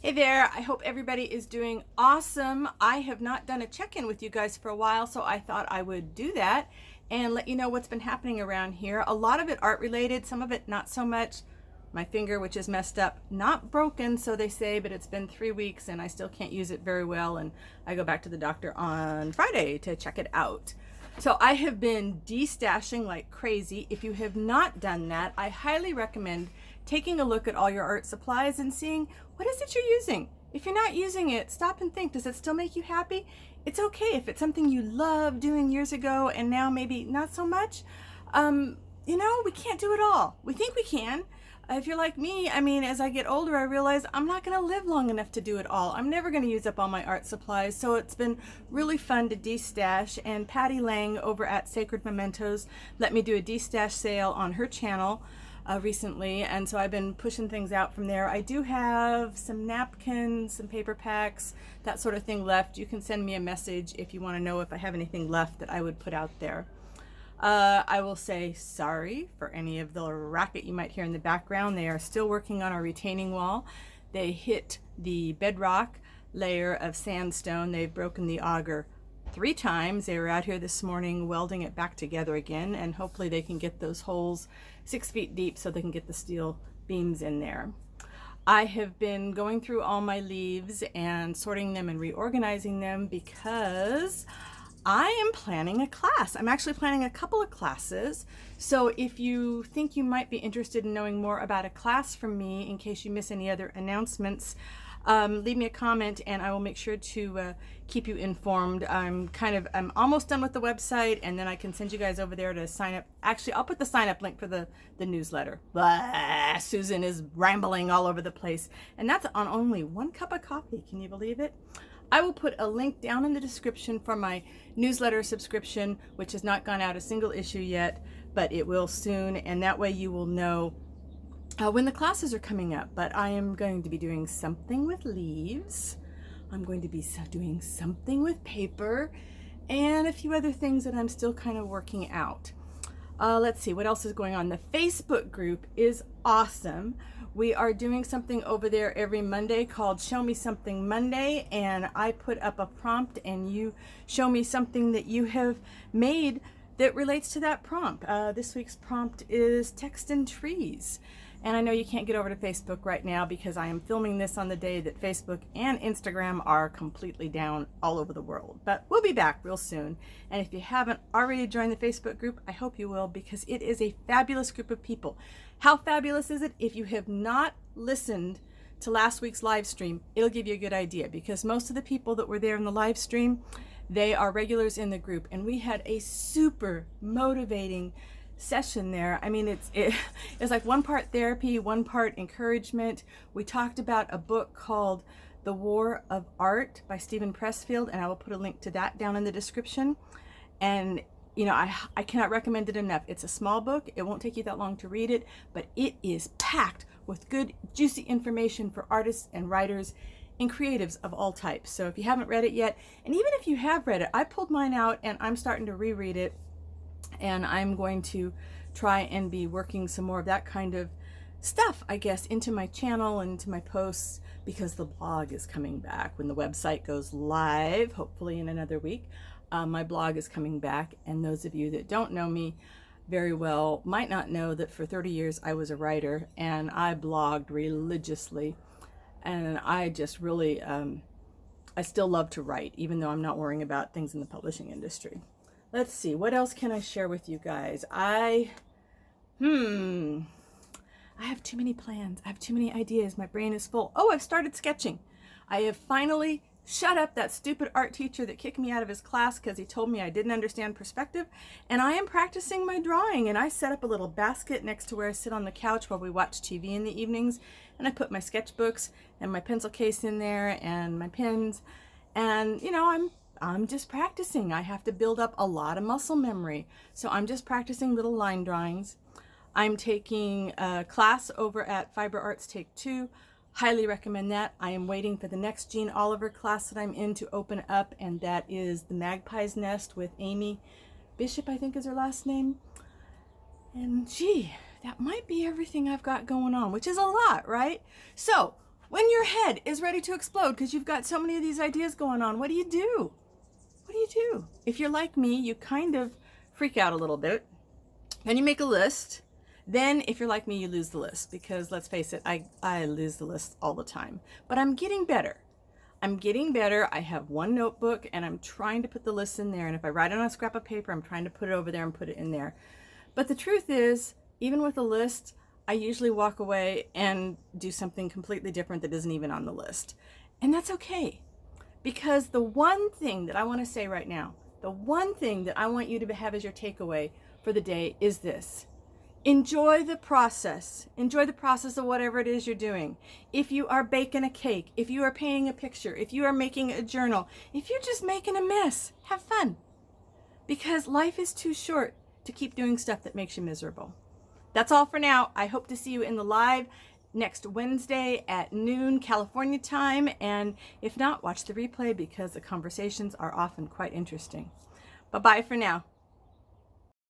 Hey there, I hope everybody is doing awesome. I have not done a check-in with you guys for a while, so I thought I would do that and let you know what's been happening around here. A lot of it art related, some of it not so much. My finger, which is messed up, not broken, so they say, but it's been 3 weeks and I still can't use it very well, and I go back to the doctor on Friday to check it out. So I have been destashing like crazy. If you have not done that, I highly recommend taking a look at all your art supplies and seeing what is it you're using. If you're not using it, stop and think, does it still make you happy? It's okay if it's something you loved doing years ago and now maybe not so much. We can't do it all. We think we can. If you're like me, as I get older, I realize I'm not going to live long enough to do it all. I'm never going to use up all my art supplies, so it's been really fun to destash, and Patty Lang over at Sacred Mementos let me do a destash sale on her channel recently, and so I've been pushing things out from there. I do have some napkins, some paper packs, that sort of thing left. You can send me a message if you want to know if I have anything left that I would put out there. I will say sorry for any of the racket you might hear in the background. They are still working on our retaining wall. They hit the bedrock layer of sandstone. They've broken the auger 3 times. They were out here this morning welding it back together again, and hopefully they can get those holes 6 feet deep so they can get the steel beams in there. I have been going through all my leaves and sorting them and reorganizing them because I am planning a class. I'm actually planning a couple of classes. So if you think you might be interested in knowing more about a class from me, in case you miss any other announcements, leave me a comment and I will make sure to keep you informed. I'm almost done with the website, and then I can send you guys over there to sign up. Actually, I'll put the sign up link for the newsletter. Blah, Susan is rambling all over the place, and that's on only 1 cup of coffee. Can you believe it? I will put a link down in the description for my newsletter subscription, which has not gone out a single issue yet, but it will soon, and that way you will know when the classes are coming up. But I am going to be doing something with leaves. I'm going to be doing something with paper, and a few other things that I'm still kind of working out. Let's see what else is going on. The Facebook group is awesome. We are doing something over there every Monday called Show Me Something Monday, and I put up a prompt and you show me something that you have made that relates to that prompt. This week's prompt is text and trees. And I know you can't get over to Facebook right now because I am filming this on the day that Facebook and Instagram are completely down all over the world. But we'll be back real soon. And if you haven't already joined the Facebook group, I hope you will, because it is a fabulous group of people. How fabulous is it? If you have not listened to last week's live stream, it'll give you a good idea, because most of the people that were there in the live stream, they are regulars in the group. And we had a super motivating session there. It's like 1 part therapy, 1 part encouragement. We talked about a book called The War of Art by Steven Pressfield, and I will put a link to that down in the description. And I cannot recommend it enough. It's a small book. It won't take you that long to read it, but it is packed with good, juicy information for artists and writers and creatives of all types. So if you haven't read it yet, and even if you have read it, I pulled mine out and I'm starting to reread it. And I'm going to try and be working some more of that kind of stuff, I guess, into my channel and into my posts, because the blog is coming back when the website goes live, hopefully in another week. My blog is coming back, and those of you that don't know me very well might not know that for 30 years I was a writer, and I blogged religiously, and I just really, I still love to write, even though I'm not worrying about things in the publishing industry. Let's see, what else can I share with you guys? I have too many plans. I have too many ideas. My brain is full. Oh, I've started sketching. I have finally shut up that stupid art teacher that kicked me out of his class because he told me I didn't understand perspective. And I am practicing my drawing. And I set up a little basket next to where I sit on the couch while we watch TV in the evenings. And I put my sketchbooks and my pencil case in there and my pens. And, I'm just practicing. I have to build up a lot of muscle memory. So I'm just practicing little line drawings. I'm taking a class over at Fiber Arts Take 2. Highly recommend that. I am waiting for the next Jean Oliver class that I'm in to open up, and that is The Magpie's Nest with Amy Bishop, I think is her last name. And gee, that might be everything I've got going on, which is a lot, right? So When your head is ready to explode because you've got so many of these ideas going on, what do you do? What do you do? If you're like me, you kind of freak out a little bit. Then you make a list. Then if you're like me, you lose the list, because let's face it, I lose the list all the time. But I'm getting better. I'm getting better. I have one notebook and I'm trying to put the list in there. And if I write it on a scrap of paper, I'm trying to put it over there and put it in there. But the truth is, even with a list, I usually walk away and do something completely different that isn't even on the list. And that's okay. Because the one thing that I want to say right now, the one thing that I want you to have as your takeaway for the day is this. Enjoy the process. Enjoy the process of whatever it is you're doing. If you are baking a cake, if you are painting a picture, if you are making a journal, if you're just making a mess, have fun. Because life is too short to keep doing stuff that makes you miserable. That's all for now. I hope to see you in the live next Wednesday at noon California time. And if not, watch the replay because the conversations are often quite interesting. Bye-bye for now.